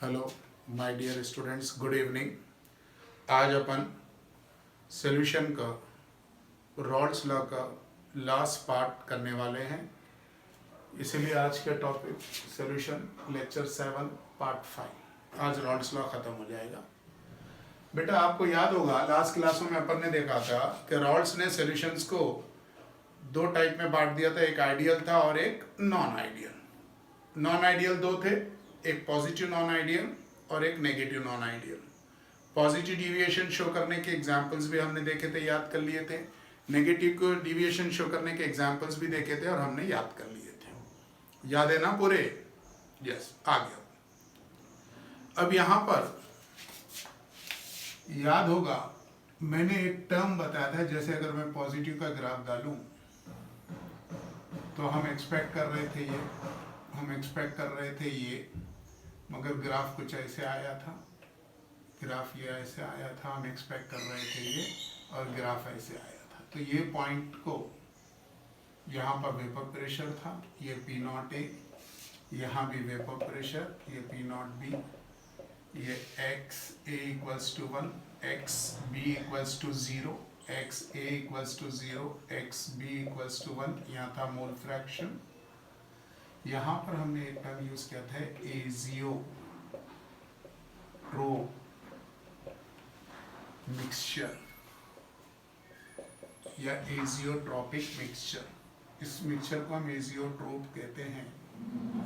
Hello my dear students, good evening. आज अपन solution का रॉल्स लॉ का लास्ट पार्ट करने वाले हैं, इसीलिए आज का टॉपिक सॉल्यूशन लेक्चर 7 पार्ट 5। आज रॉल्स लॉ खत्म हो जाएगा। बेटा आपको याद होगा लास्ट क्लासों में अपन ने देखा था कि रॉल्स ने सॉल्यूशंस को दो टाइप में बांट दिया था, एक आइडियल था और एक नॉन आइडियल। नॉन आइडियल दो थे, एक पॉजिटिव नॉन आइडियल और एक negative non ideal. Positive deviation show करने के एग्जांपल्स भी हमने देखे थे, याद कर लिए थे। नेगेटिव को डिविएशन शो करने के एग्जांपल्स भी देखे थे और हमने याद कर लिए थे। याद है ना पूरे? यस, आ गया। अब यहां पर याद होगा मैंने एक टर्म बताया था, जैसे अगर मैं पॉजिटिव का ग्राफ डालूं तो हम एक्सपेक्ट कर रहे थे ये, मगर ग्राफ कुछ ऐसे आया था, ग्राफ ये ऐसे आया था, हम एक्सपेक्ट कर रहे थे ये, और ग्राफ ऐसे आया था। तो ये पॉइंट को यहाँ पर वेपर प्रेशर था, ये P0 A, यहाँ भी वेपर प्रेशर, ये P0 B, ये x A equals to 1, x B equals to 0, x A equals to 0, x B equals to 1, यहाँ था मोल फ्रैक्शन। यहाँ पर हमने एक टर्म यूज किया था एजियोट्रोप मिक्सचर या एजियोट्रोपिक मिक्सचर। इस मिक्सचर को हम एजियोट्रोप कहते हैं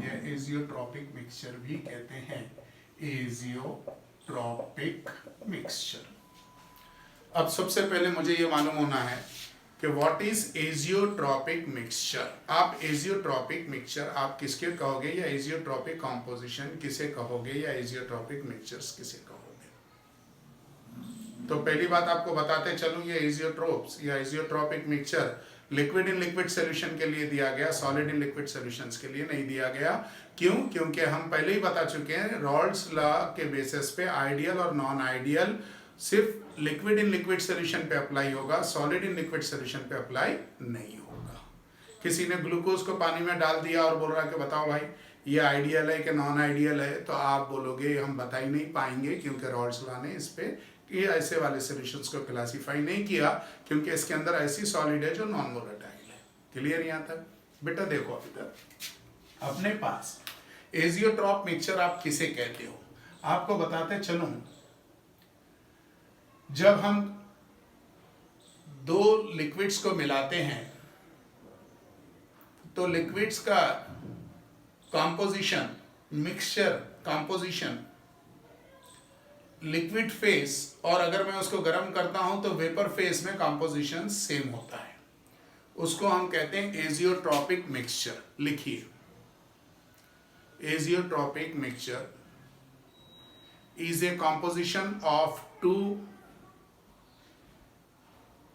या एजियोट्रोपिक मिक्सचर भी कहते हैं, एजियोट्रोपिक मिक्सचर। अब सबसे पहले मुझे ये मालूम होना है कि व्हाट इज एजियोट्रोपिक मिक्सचर। आप एजियोट्रोपिक मिक्सचर आप किसके कहोगे, या एजियोट्रोपिक कॉम्पोजिशन किसे कहोगे, या एजियोट्रोपिक मिक्सचर्स किसे कहोगे? तो पहली बात आपको बताते चलूं, ये एजियोट्रोप्स या azeotropic mixture liquid in liquid solution के लिए दिया गया, सॉलिड इन लिक्विड सॉल्यूशंस के लिए नहीं दिया गया। क्यों? क्योंकि हम पहले ही बता चुके हैं रॉल्स लॉ के बेसिस पे आइडियल और नॉन आइडियल सिर्फ लिक्विड इन लिक्विड सॉल्यूशन पे अप्लाई होगा, सॉलिड इन लिक्विड सॉल्यूशन पे अप्लाई नहीं होगा। किसी ने ग्लूकोज को पानी में डाल दिया और बोल रहा है कि बताओ भाई ये आइडियल है कि नॉन आइडियल है, तो आप बोलोगे हम बता ही नहीं पाएंगे, क्योंकि रॉल्स लॉ ने इस पे ये ऐसे वाले सॉल्यूशंस को क्लासीफाई नहीं किया, क्योंकि इसके अंदर ऐसी सॉलिड है जो नॉन वोलेटाइल है। क्लियर यहाँ तक? बेटा देखो अभी तक अपने पास एजियोट्रोप मिक्सचर आप किसे कहते हो, आपको बताते चलूं। जब हम दो लिक्विड्स को मिलाते हैं तो लिक्विड्स का composition, mixture composition, liquid phase, और अगर मैं उसको गर्म करता हूं तो वेपर फेस में कॉम्पोजिशन सेम होता है, उसको हम कहते हैं एजियोट्रोपिक मिक्सचर। लिखिए, एजियोट्रोपिक mixture is a composition of two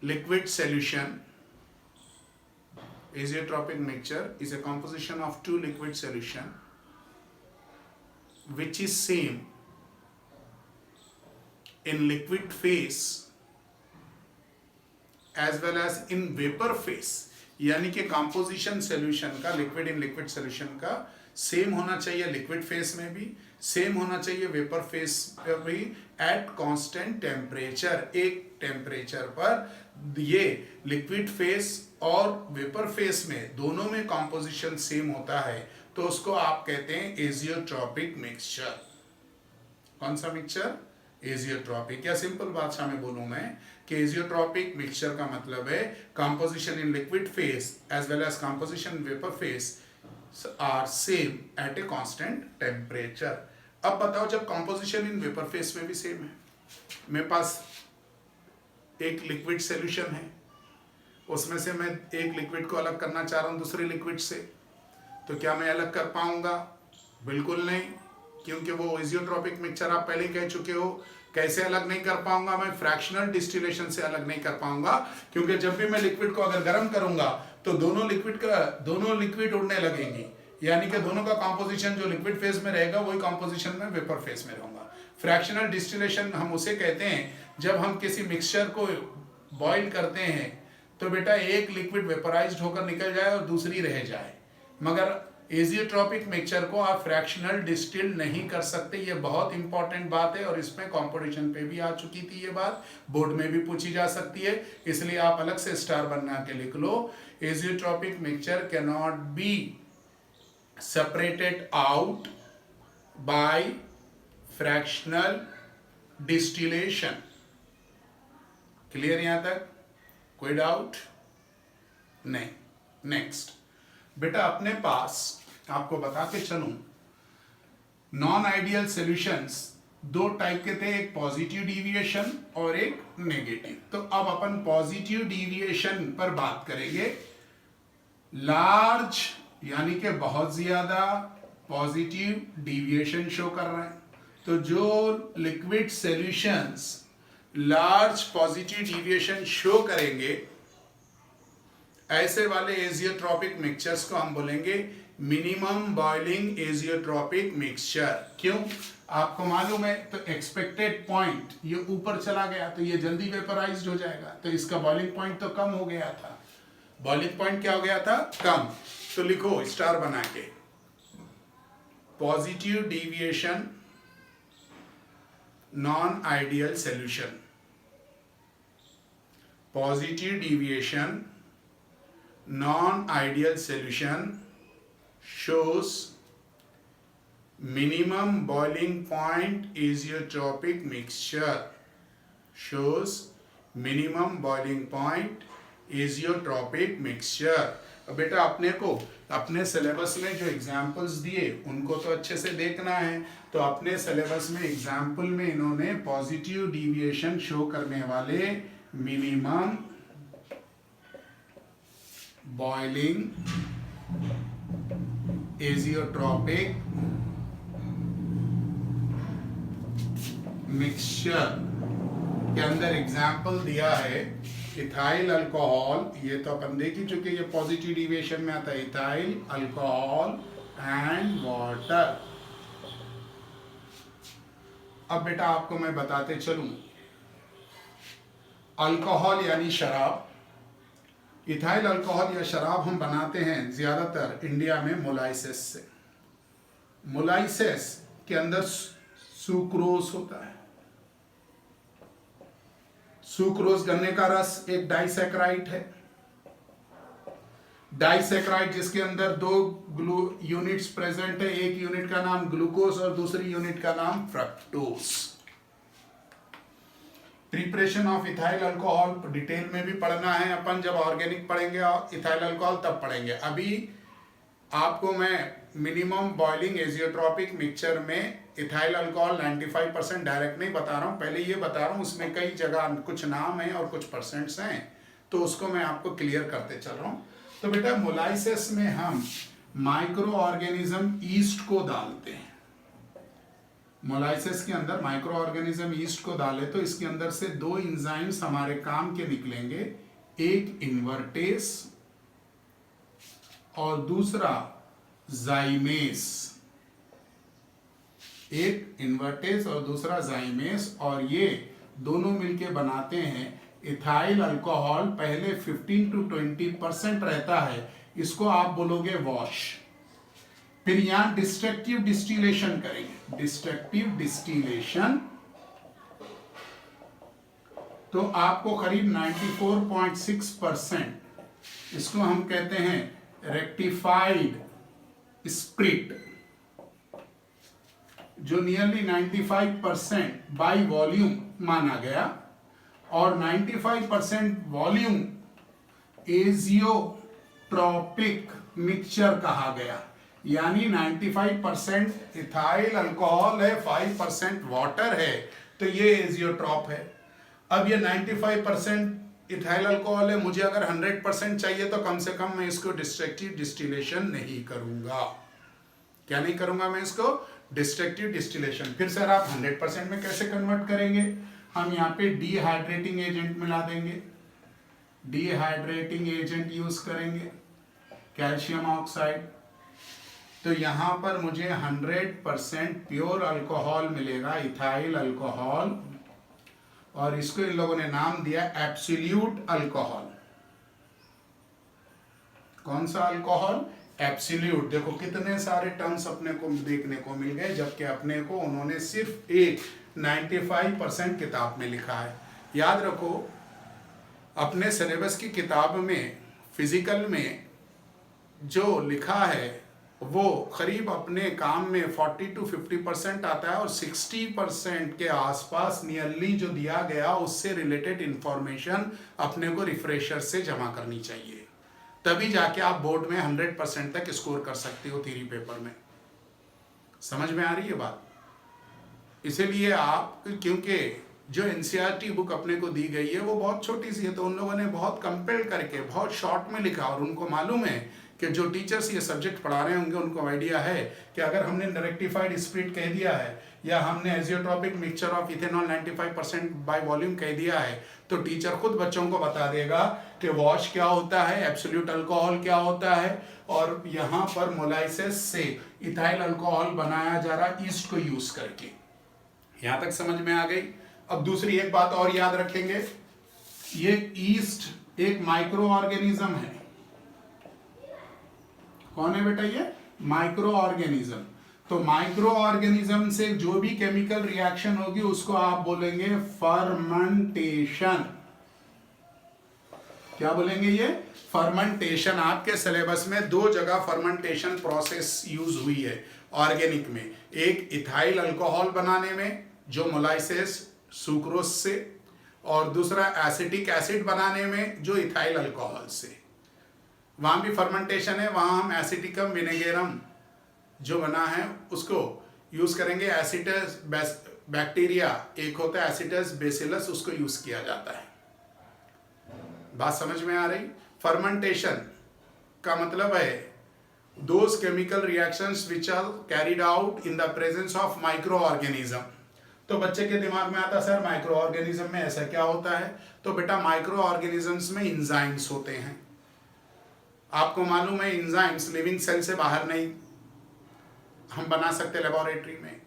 liquid solution. Azeotropic mixture is a composition of two liquid solution which is same in liquid phase as well as in vapor phase। यानी कि composition solution का, liquid in liquid solution का same होना चाहिए, liquid phase में भी same होना चाहिए, वेपर फेस पर भी, एट कांस्टेंट टेम्परेचर। एक टेम्परेचर पर ये लिक्विड फेस और वेपर फेस में दोनों में कॉम्पोजिशन सेम होता है, तो उसको आप कहते हैं एजियोट्रोपिक मिक्सचर। कौन सा मिक्सचर? एजियोट्रोपिक। या सिंपल भाषा में बोलूं मैं कि एजियोट्रोपिक मिक्सचर का मतलब है composition in liquid phase as well as composition in vapour phase are same at a constant temperature. अब बताओ, जब कॉम्पोजिशन इन वेपर फेस में भी सेम है, मेरे पास एक लिक्विड सॉल्यूशन है, उसमें से मैं एक लिक्विड को अलग करना चाह रहा हूं दूसरे लिक्विड से, तो क्या मैं अलग कर पाऊंगा? बिल्कुल नहीं, क्योंकि वो एजियोट्रोपिक मिक्सचर आप पहले ही कह चुके हो। कैसे अलग नहीं कर पाऊंगा? मैं फ्रैक्शनल डिस्टिलेशन से अलग नहीं कर पाऊंगा, क्योंकि जब भी मैं लिक्विड को अगर गर्म करूंगा तो दोनों लिक्विड उड़ने लगेंगी, यानी कि दोनों का कॉम्पोजिशन जो लिक्विड फेज में रहेगा वही कॉम्पोजिशन में वेपर फेज में रहूंगा। फ्रैक्शनल डिस्टिलेशन हम उसे कहते हैं जब हम किसी मिक्सचर को बॉईल करते हैं तो बेटा एक लिक्विड वेपराइज्ड होकर निकल जाए और दूसरी रह जाए, मगर एजियोट्रॉपिक मिक्सचर को आप फ्रैक्शनल डिस्टिल नहीं कर सकते, ये बहुत इंपॉर्टेंट बात है और इसमें कंपटीशन पे भी आ चुकी थी ये बात, बोर्ड में भी पूछी जा सकती है, इसलिए आप अलग से स्टार बना के लिख लो। Azeotropic mixture can not be separated out by fractional distillation. Clear यहां तक? कोई डाउट नहीं। नेक्स्ट बेटा, अपने पास आपको बता के चलूं, नॉन आइडियल सॉल्यूशंस दो टाइप के थे, एक पॉजिटिव डिविएशन और एक नेगेटिव। तो अब अपन पॉजिटिव डिविएशन पर बात करेंगे। लार्ज यानी कि बहुत ज्यादा पॉजिटिव डिविएशन शो कर रहे हैं, तो जो liquid solutions large positive deviation show करेंगे, ऐसे वाले एजियोट्रॉपिक मिक्सचर्स को हम बोलेंगे मिनिमम बॉइलिंग एजियोट्रॉपिक मिक्सचर। क्यों? आपको मालूम है, तो एक्सपेक्टेड पॉइंट ये ऊपर चला गया तो ये जल्दी वेपराइज्ड हो जाएगा, तो इसका बॉइलिंग पॉइंट तो कम हो गया था। बॉइलिंग पॉइंट क्या हो गया था? कम। तो लिखो स्टार बना के, positive deviation non ideal solution. Positive deviation non-ideal solution shows minimum boiling point azeotropic mixture, shows minimum boiling point azeotropic mixture। अब बेटा अपने को अपने सिलेबस में जो एग्जाम्पल्स दिए उनको तो अच्छे से देखना है, तो अपने सिलेबस में एग्जाम्पल में इन्होंने पॉजिटिव डिविएशन शो करने वाले मिनिमम बॉइलिंग एजियोट्रॉपिक मिक्सचर के अंदर एग्जाम्पल दिया है इथाइल अल्कोहल, ये तो अपन देख ही चुके, ये पॉजिटिव डिविएशन में आता है, इथाइल अल्कोहल एंड वाटर। अब बेटा आपको मैं बताते चलूं, अल्कोहल यानी शराब, इथाइल अल्कोहल या शराब हम बनाते हैं ज्यादातर इंडिया में मोलाइसेस से। मोलाइसेस के अंदर सुक्रोज होता है, सुक्रोज गन्ने का रस एक डाइसैकराइड है, डाइसैकराइड जिसके अंदर दो यूनिट्स प्रेजेंट है, एक यूनिट का नाम ग्लूकोज और दूसरी यूनिट का नाम fructose. Preparation of ethyl alcohol detail में भी पढ़ना है अपन, जब ऑर्गेनिक पढ़ेंगे और इथाइल अल्कोहल तब पढ़ेंगे। अभी आपको मैं मिनिमम बॉइलिंग एजियोट्रॉपिक मिक्सचर में इथाइल अल्कोहल 95% डायरेक्ट नहीं बता रहा हूँ, पहले ये बता रहा हूँ उसमें कई जगह कुछ नाम है और कुछ परसेंट्स हैं, तो उसको मैं आपको क्लियर करते चल रहा हूँ। तो बेटा मोलाइसिस में हम माइक्रो ऑर्गेनिज्म ईस्ट को डालते हैं, मोलाइसिस के अंदर माइक्रो ऑर्गेनिज्म ईस्ट को डाले तो इसके अंदर से दो एंजाइम्स हमारे काम के निकलेंगे, एक इन्वर्टेस और दूसरा जाइमेस, एक इन्वर्टेस और दूसरा जाइमेस, और ये दोनों मिलके बनाते हैं इथाइल अल्कोहल। पहले 15 to 20% रहता है, इसको आप बोलोगे वॉश। फिर यहां डिस्ट्रक्टिव डिस्टिलेशन करेंगे, डिस्ट्रक्टिव डिस्टिलेशन, तो आपको करीब 94.6%, इसको हम कहते हैं रेक्टिफाइड स्प्रिट, जो नियरली 95% बाई वॉल्यूम माना गया, और 95% वॉल्यूम एजियोट्रॉपिक मिक्सचर कहा गया, यानी 95% इथाइल अल्कोहल है, 5% वाटर है, तो ये एजियोट्रॉप है। अब ये 95% इथाइल अल्कोहल है, मुझे अगर 100% चाहिए तो कम से कम मैं इसको डिस्ट्रक्टिव डिस्टिलेशन नहीं करूंगा। क्या नहीं करूंगा मैं इसको? Destructive distillation. फिर सर आप 100% में कैसे कन्वर्ट करेंगे? हम यहाँ पे डिहाइड्रेटिंग एजेंट मिला देंगे, डिहाइड्रेटिंग एजेंट यूज करेंगे, कैल्शियम ऑक्साइड, तो यहां पर मुझे 100% प्योर अल्कोहल मिलेगा, इथाइल अल्कोहल, और इसको इन लोगों ने नाम दिया एब्सोल्यूट अल्कोहल। कौन सा अल्कोहल? एब्सोल्यूट, देखो कितने सारे टर्म्स अपने को देखने को मिल गए, जबकि अपने को उन्होंने सिर्फ एक 95% किताब में लिखा है। याद रखो अपने सिलेबस की किताब में फिजिकल में जो लिखा है वो करीब अपने काम में 40 to 50% आता है, और 60% के आसपास नियरली जो दिया गया उससे रिलेटेड इंफॉर्मेशन अपने को रिफ्रेशर से जमा करनी चाहिए, तभी जाके आप बोर्ड में 100% तक स्कोर कर सकते हो थ्योरी पेपर में। समझ में आ रही है बात? इसीलिए आप, क्योंकि जो एनसीईआरटी बुक अपने को दी गई है वो बहुत छोटी सी है, तो उन लोगों ने बहुत कंपेल करके बहुत शॉर्ट में लिखा, और उनको मालूम है कि जो टीचर्स ये सब्जेक्ट पढ़ा रहे होंगे उनको आइडिया है कि अगर हमने रेक्टिफाइड स्प्रिट कह दिया है या हमने azeotropic mixture of ethanol 95% by volume कह दिया है, तो टीचर खुद बच्चों को बता देगा कि वॉश क्या होता है, एब्सोल्यूट अल्कोहल क्या होता है, और यहाँ पर मोलाइसिस से इथाइल अल्कोहल बनाया जा रहा ईस्ट को यूज करके। यहां तक समझ में आ गई? अब दूसरी एक बात और याद रखेंगे, ये ईस्ट एक माइक्रो ऑर्गेनिज्म है। कौन है बेटा? ये माइक्रो ऑर्गेनिज्म। तो माइक्रो ऑर्गेनिज्म से जो भी केमिकल रिएक्शन होगी उसको आप बोलेंगे फर्मेंटेशन। क्या बोलेंगे? ये फर्मेंटेशन। आपके सिलेबस में दो जगह फर्मेंटेशन प्रोसेस यूज हुई है ऑर्गेनिक में, एक इथाइल अल्कोहल बनाने में जो मोलाइसिस सुक्रोज से, और दूसरा एसिटिक एसिड बनाने में जो इथाइल अल्कोहल से। वहां भी फर्मेंटेशन है, वहां हम एसिटिकम विनेगरम जो बना है उसको यूज करेंगे। एसिटस बैक्टीरिया एक होता है एसिटस बेसिलस, उसको यूज किया जाता है। बात समझ में आ रही? फर्मेंटेशन का मतलब है those chemical reactions which are carried out in the presence of micro organism. तो बच्चे के दिमाग में आता है सर माइक्रो ऑर्गेनिज्म में ऐसा क्या होता है? तो बेटा माइक्रो ऑर्गेनिजम्स में इंजाइम्स होते हैं। आपको मालूम है इंजाइम्स लिविंग सेल से बाहर नहीं हम बना सकते लेबोरेटरी में,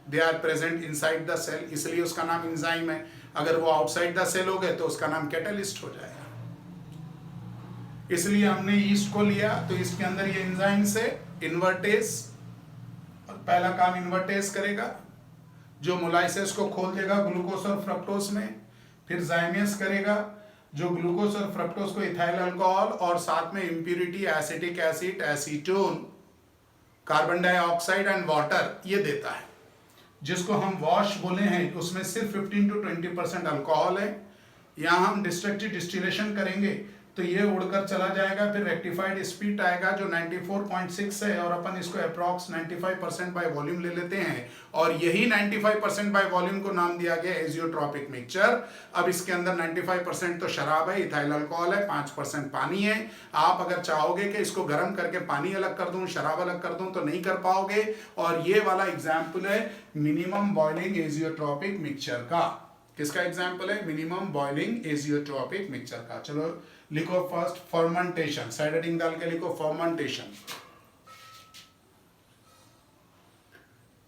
they are present inside the cell, इसलिए उसका नाम इंजाइम है। अगर वो आउटसाइड द सेल हो गए तो उसका नाम कैटलिस्ट हो जाएगा। इसलिए हमने ईस्ट को लिया, तो इसके अंदर ये एंजाइम्स है, इन्वर्टेज, और पहला काम इन्वर्टेज करेगा जो मोलाइसिस को खोल देगा ग्लूकोज और फ्रक्टोज में, फिर जाइमेस करेगा जो ग्लूकोज और फ्रक्टोज को इथाइल अल्कोहल और साथ में impurity acetic acid, acetone, carbon dioxide and water ये देता है, जिसको हम वॉश बोले हैं। उसमें सिर्फ 15 to 20% अल्कोहल है। यहाँ हम डिस्ट्रक्टिव डिस्टिलेशन करेंगे तो ये उड़कर चला जाएगा, फिर रेक्टिफाइड स्पीट आएगा जो 94.6 है, और अपन इसको अप्रॉक्स 95% बाय वॉल्यूम ले लेते हैं, और यही 95% बाय वॉल्यूम को नाम दिया गया एजियोट्रॉपिक मिक्सचर। अब इसके अंदर 95% तो शराब है, इथाइल अल्कोहल है, 5% पानी है। आप अगर चाहोगे कि इसको गर्म करके पानी अलग कर दूं, शराब अलग कर दूं, तो नहीं कर पाओगे। और ये वाला एग्जाम्पल है मिनिमम बॉइलिंग एजियोट्रॉपिक मिक्सचर का। किसका एग्जाम्पल है? मिनिमम बॉइलिंग एजियोट्रॉपिक मिक्सचर का। चलो लिखो फर्स्ट फर्मेंटेशन, साइड हेडिंग डाल के लिखो fermentation.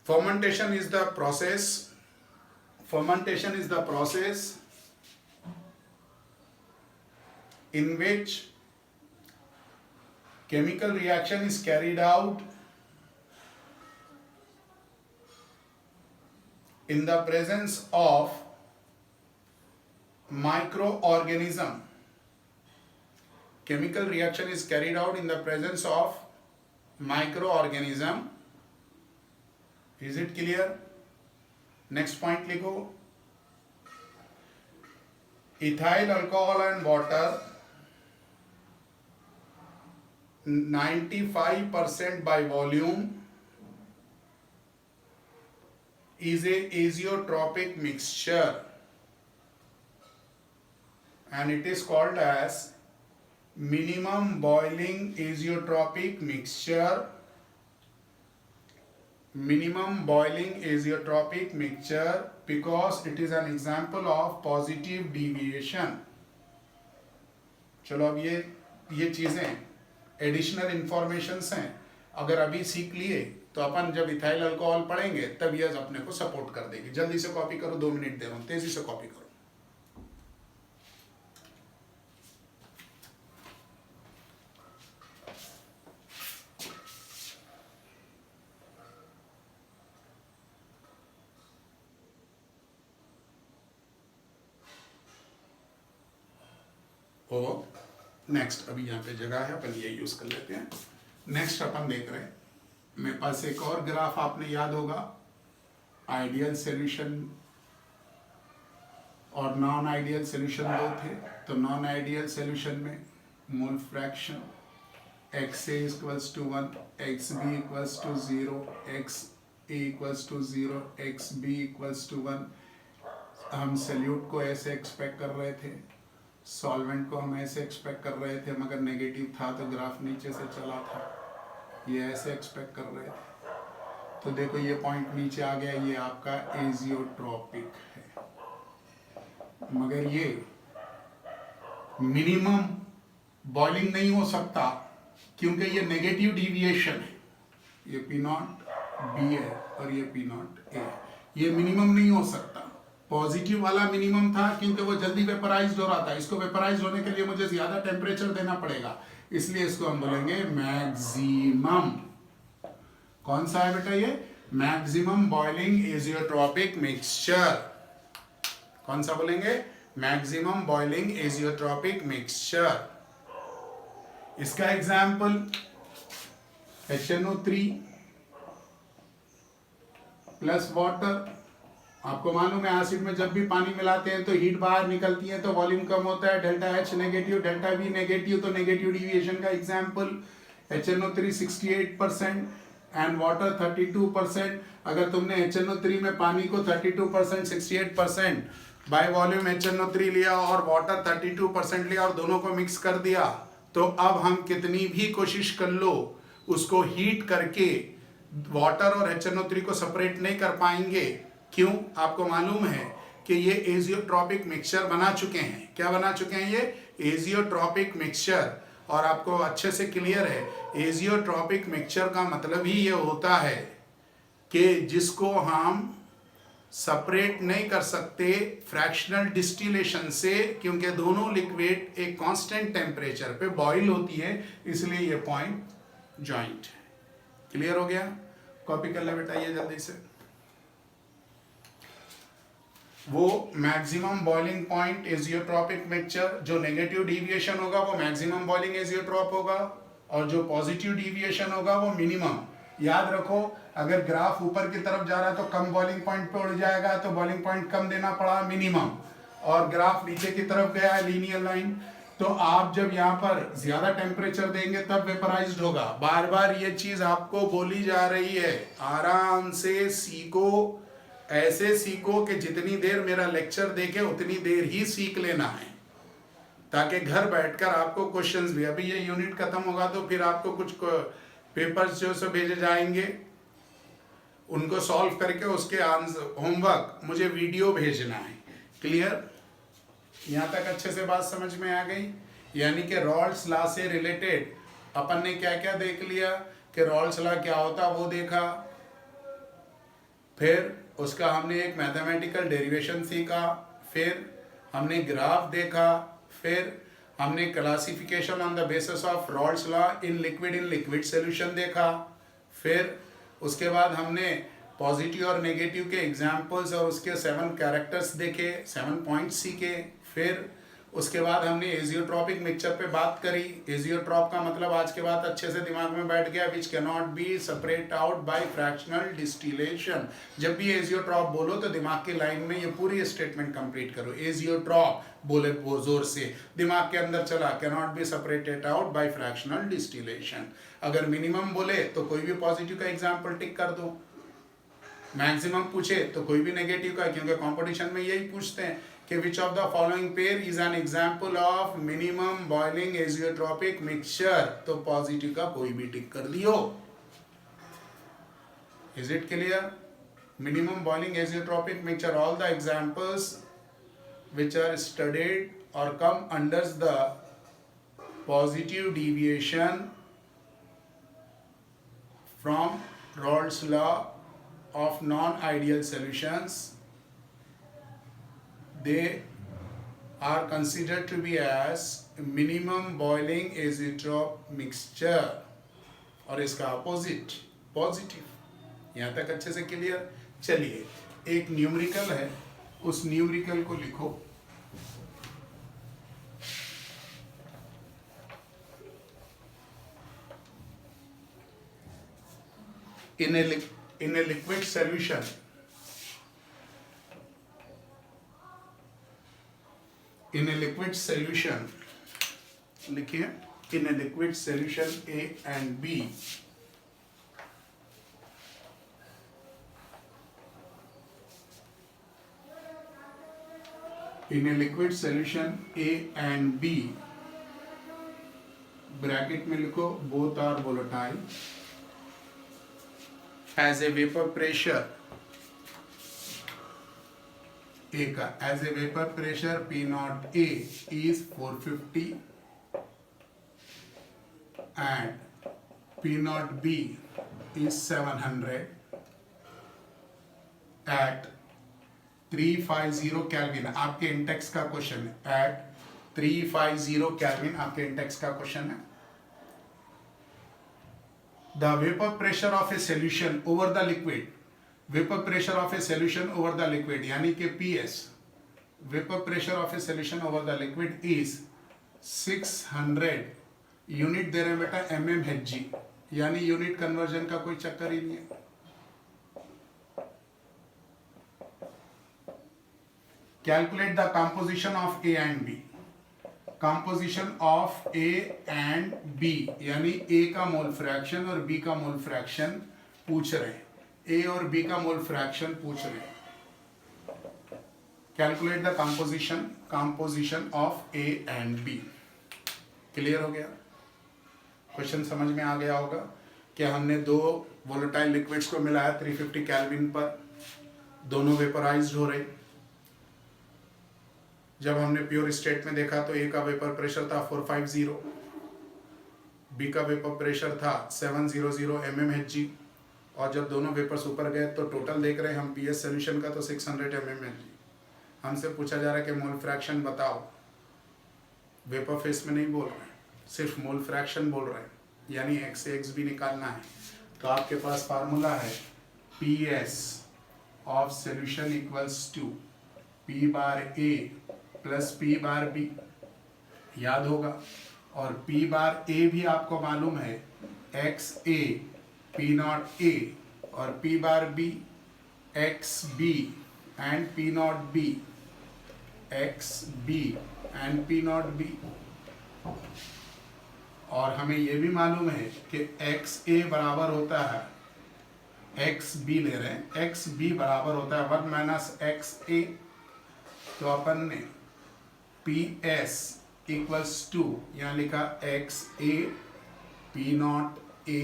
Fermentation is the process, fermentation is the process in which chemical reaction is carried out in the presence of microorganism. Chemical reaction is carried out in the presence of microorganism. Is it clear? Next point लिखो, ethyl alcohol and water 95% by volume is a azeotropic mixture and it is called as minimum boiling azeotropic mixture. Minimum boiling azeotropic mixture because it is an example of positive deviation. चलो अब ये चीजें additional informations हैं, अगर अभी सीख लिए तो अपन जब इथाइल अल्कोहल पढ़ेंगे तब ये अपने को सपोर्ट कर देगी। जल्दी से कॉपी करो, 2 मिनट दे रहा हूं, तेजी से कॉपी करो। वो नेक्स्ट, अभी यहाँ पे जगह है अपन ये यूज कर लेते हैं। नेक्स्ट अपन देख रहे हैं, मेरे पास एक और ग्राफ आपने याद होगा, आइडियल सॉल्यूशन और नॉन आइडियल सॉल्यूशन दो थे। तो नॉन आइडियल सॉल्यूशन में mole fraction X A equals to 1, X B equals to 0, X A equals to 0, X B equals to 1। हम सल्यूट को ऐसे एक्सपेक्ट कर रहे थे, सॉल्वेंट को हम ऐसे एक्सपेक्ट कर रहे थे, मगर नेगेटिव था तो ग्राफ नीचे से चला था, ये ऐसे एक्सपेक्ट कर रहे थे। तो देखो ये पॉइंट नीचे आ गया, ये आपका एजियोट्रोपिक है, मगर ये मिनिमम बॉइलिंग नहीं हो सकता क्योंकि ये नेगेटिव डिविएशन है। ये पी नॉट बी है और ये पी नॉट ए, ये मिनिमम नहीं हो सकता। पॉजिटिव वाला मिनिमम था क्योंकि वो जल्दी वेपराइज्ड हो रहा था, इसको वेपराइज होने के लिए मुझे ज्यादा टेम्परेचर देना पड़ेगा, इसलिए इसको हम बोलेंगे मैक्सिमम। कौन सा है बेटा ये? Maximum boiling azeotropic mixture. कौन सा बोलेंगे? Maximum boiling azeotropic mixture. इसका एग्जाम्पल HNO3 प्लस वाटर। आपको मालूम है एसिड में जब भी पानी मिलाते हैं तो हीट बाहर निकलती है तो वॉल्यूम कम होता है, delta H negative, delta V negative, तो नेगेटिव डिविएशन का एग्जाम्पल HNO3 68% एंड वाटर 32%। अगर तुमने HNO3 में पानी को 32% 68% बाय वॉल्यूम HNO3 लिया और वाटर 32% लिया और दोनों को मिक्स कर दिया, तो अब हम कितनी भी कोशिश कर लो उसको हीट करके वाटर और HNO3 को सेपरेट नहीं कर पाएंगे। क्यों? आपको मालूम है कि ये एजियोट्रोपिक मिक्सचर बना चुके हैं। क्या बना चुके हैं? ये एजियोट्रोपिक मिक्सचर। और आपको अच्छे से क्लियर है, एजियोट्रोपिक मिक्सचर का मतलब ही ये होता है कि जिसको हम सेपरेट नहीं कर सकते फ्रैक्शनल डिस्टिलेशन से, क्योंकि दोनों लिक्विड एक कांस्टेंट टेम्परेचर पे बॉईल होती है, इसलिए ये पॉइंट जॉइंट है। क्लियर हो गया? कॉपी कर ले बेटा ये जल्दी से। वो मैक्सिमम बॉइलिंग पॉइंट एजियोट्रोपिक मिक्सचर, जो नेगेटिव डिविएशन होगा वो मैक्सिमम बॉइलिंग एजियोट्रोप होगा और जो पॉजिटिव डिविएशन होगा वो मिनिमम। याद रखो, अगर ग्राफ ऊपर की तरफ जा रहा है तो कम बॉइलिंग पॉइंट पे उड़ जाएगा, तो बॉइलिंग पॉइंट कम देना पड़ा मिनिमम, और ग्राफ नीचे की तरफ गया है लीनियर लाइन, तो आप जब यहाँ पर ज्यादा टेम्परेचर देंगे तब वेपराइज्ड होगा। बार बार ये चीज आपको बोली जा रही है, आराम से सीखो, ऐसे सीखो कि जितनी देर मेरा लेक्चर देखे उतनी देर ही सीख लेना है, ताकि घर बैठकर आपको क्वेश्चंस भी, अभी ये यूनिट खत्म होगा तो फिर आपको कुछ पेपर्स जो से भेजे जाएंगे, उनको सॉल्व करके उसके आंसर होमवर्क मुझे वीडियो भेजना है। क्लियर? यहाँ तक अच्छे से बात समझ में आ गई? यानी कि रॉल्स लॉ से रिलेटेड अपन ने क्या क्या देख लिया कि रॉल्स लॉ क्या होता वो देखा, फिर उसका हमने एक मैथमेटिकल डेरिवेशन सीखा, फिर हमने ग्राफ देखा, फिर हमने classification on the basis of Rawls law in liquid solution देखा, फिर उसके बाद हमने पॉजिटिव और नेगेटिव के एग्जाम्पल्स और उसके 7 कैरेक्टर्स देखे, 7 पॉइंट्स सीखे, फिर उसके बाद हमने एजियोट्रोपिक मिक्सचर पे बात करी। एजियोट्रोप का मतलब आज के बाद अच्छे से दिमाग में बैठ गया, which can not B separate out by fractional distillation. जब भी एजियोट्रोप बोलो तो दिमाग की लाइन में ये पूरी स्टेटमेंट कंप्लीट करो। एजियोट्रोप बोले जोर से, दिमाग के अंदर चला, can not be separated out by fractional distillation. अगर मिनिमम बोले तो कोई भी पॉजिटिव का एग्जाम्पल टिक कर दो, मैक्सिमम पूछे तो कोई भी नेगेटिव का, क्योंकि कंपटीशन में यही पूछते हैं कि which of the following pair is an example of minimum boiling azeotropic mixture, तो पॉजिटिव का कोई भी टिक कर दियो। Is it clear? Minimum boiling azeotropic mixture, all the examples which are studied or come under the positive deviation from Raoult's law of non-ideal solutions, they are considered to be as minimum boiling azeotrope mixture, और इसका opposite positive. यहाँ तक अच्छे से clear? चलिए एक numerical है, उस न्यूमेरिकल को लिखो। in a liquid solution, लिखिए, in a liquid solution A and B, in a liquid solution A and B, bracket में लिखो both are volatile, as a vapor pressure A का as a vapor pressure P naught A is 450 and P naught B is 700 at 350 kelvin. आपके Intex का question है, at 350 kelvin आपके Intex का question है। The vapor pressure of a solution over the liquid, vapor pressure of a solution over the liquid यानी कि PS, vapor pressure of a solution over the liquid is 600, unit दे रहे हैं बेटा mmHg, यानी unit conversion का कोई चक्कर ही नहीं है। Calculate the composition of A and B, composition of A and B यानी A का मोल फ्रैक्शन और B का मोल फ्रैक्शन पूछ रहे हैं, A और B का मोल फ्रैक्शन पूछ रहे हैं। Calculate the composition of A and B। Clear हो गया? क्वेश्चन समझ में आ गया होगा कि हमने दो वोलेटाइल लिक्विड्स को मिलाया 350 केल्विन पर, दोनों वेपराइज्ड हो रहे। जब हमने प्योर स्टेट में देखा तो ए का वेपर प्रेशर था 450, बी का वेपर प्रेशर था 700 mmHg, और जब दोनों वेपर्स ऊपर गए तो टोटल देख रहे हैं हम पीएस सॉल्यूशन का तो 600 mmHg। हमसे पूछा जा रहा है कि मोल फ्रैक्शन बताओ, वेपर फेस में नहीं बोल रहे हैं, सिर्फ मोल फ्रैक्शन बोल रहे हैं, यानी x से x भी निकालना है। तो आपके पास फार्मूला है PS of solution equals to P bar A plus P bar B, याद होगा। और P बार A भी आपको मालूम है XA P नॉट A, और P bar B XB and P not B XB and P not B। और हमें यह भी मालूम है कि XA बराबर होता है, XB ले रहे हैं, XB बराबर होता है 1 माइनस XA। तो अपन ने PS इक्वल्स टू यहाँ लिखा XA P not A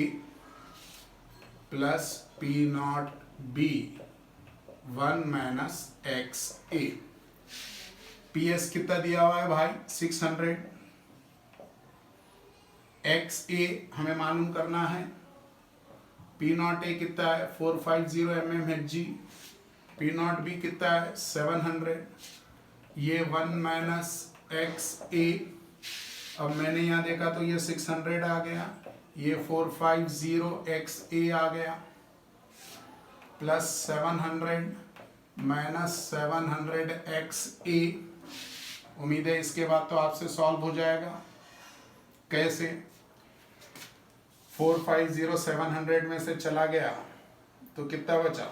plus P not B 1 minus XA। PS कितना दिया हुआ है भाई 600, XA हमें मालूम करना है, P नॉट A कितना है 450 mmHg, P नॉट B कितना है 700, ये 1 माइनस XA। अब मैंने यहाँ देखा तो ये 600 आ गया, ये 450 XA आ गया, प्लस 700 माइनस 700 XA। उम्मीद है इसके बाद तो आपसे सॉल्व हो जाएगा। कैसे? 450 700 में से चला गया तो कितना बचा,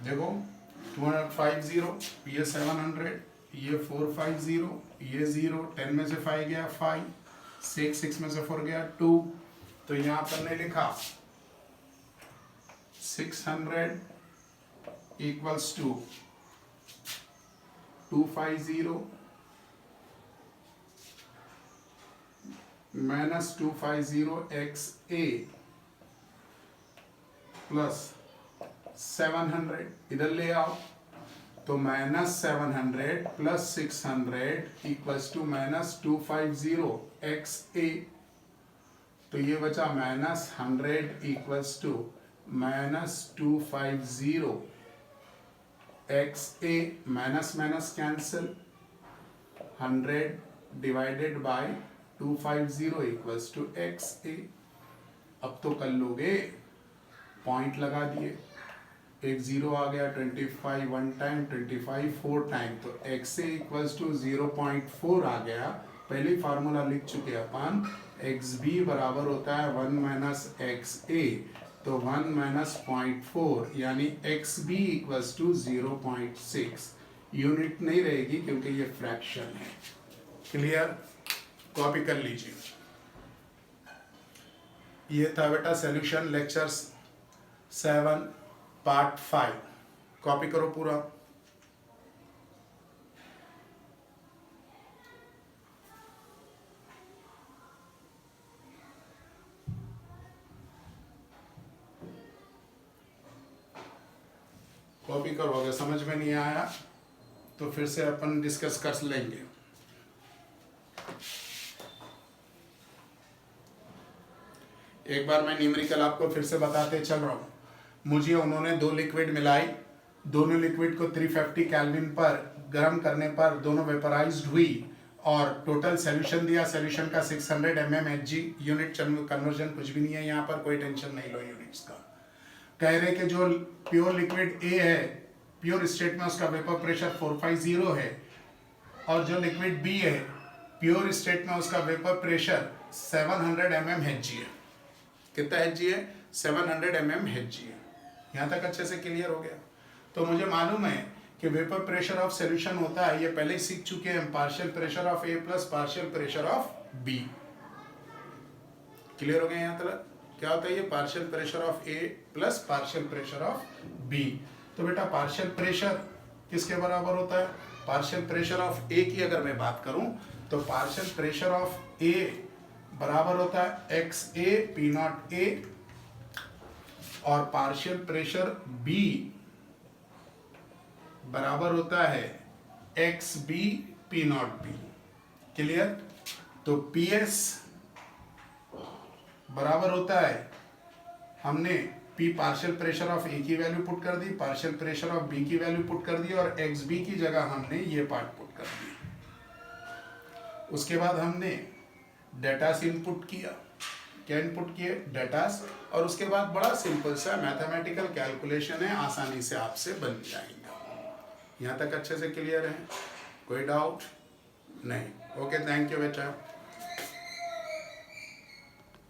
देखो 250, ये 700, ये 450, ये 0, 10 में से 5 गया 5, 6 में से 4 गया 2। तो यहाँ पर ने लिखा 600 equals to 250 minus 250 XA plus 700, इधर ले आओ तो minus 700 plus 600 equals to minus 250 XA। तो ये बचा minus 100 equals to minus 250 XA। Minus minus cancel, 100 divided by 250 equals to XA। अब तो कर लोगे, पॉइंट लगा दिए, एक 0 आ गया, 25 1 टाइम, 25 4 टाइम, तो XA इक्वल्स टू 0.4 आ गया। पहले फार्मूला लिख चुके अपन एक्स बी बराबर होता है 1 माइनस एक्स ए, तो 1 माइनस 0.4 यानी X B equals to 0.6। Unit नहीं रहेगी क्योंकि ये फ्रैक्शन है। क्लियर? कॉपी कर लीजिए। ये था बेटा सॉल्यूशन लेक्चर 7 पार्ट 5। कॉपी करो पूरा। कॉपी करो, अगर समझ में नहीं आया तो फिर से अपन डिस्कस कर लेंगे। एक बार मैं न्यूमेरिकल आपको फिर से बताते चल रहा हूँ। मुझे उन्होंने दो लिक्विड मिलाई, दोनों लिक्विड को 350 केल्विन पर गर्म करने पर दोनों वेपराइज्ड हुई और टोटल सॉल्यूशन दिया। सॉल्यूशन का 600 mmHg। यूनिट कन्वर्जन कुछ भी नहीं है यहाँ पर, कोई टेंशन नहीं लो यूनिट्स का। कह रहे कि जो प्योर लिक्विड ए है, प्योर स्टेट में उसका वेपर प्रेशर 450 है, और जो लिक्विड बी है प्योर स्टेट में उसका वेपर प्रेशर 700 mmHg है। कितना Hg है? 700 mmHg है। यहाँ तक अच्छे से क्लियर हो गया। तो मुझे मालूम है कि वेपर प्रेशर ऑफ सॉल्यूशन होता है, ये पहले ही सीख चुके हैं, partial pressure of A plus partial pressure of B. Clear हो गया यहाँ तक? क्या होता है ये? Partial pressure of A plus partial pressure of B. तो बेटा पार्शियल प्रेशर किसके बराबर होता है? पार्शियल प्रेशर ऑफ ए की अगर मैं बात करूं तो पार्शियल प्रेशर ऑफ ए बराबर होता है X A P not A, और पार्शियल प्रेशर बी बराबर होता है X B P not B. Clear? तो पी एस बराबर होता है, हमने P partial pressure of A की वैल्यू पुट कर दी, पार्शियल प्रेशर ऑफ बी की वैल्यू पुट कर दी, और एक्स बी की जगह हमने ये पार्ट पुट कर दिया। उसके बाद हमने डेटास इनपुट किया। क्या इनपुट किए? डेटास। और उसके बाद बड़ा सिंपल सा मैथमेटिकल कैलकुलेशन है, आसानी से आपसे बन जाएगा। यहाँ तक अच्छे से क्लियर है? कोई डाउट नहीं? ओके, थैंक यू बेटा।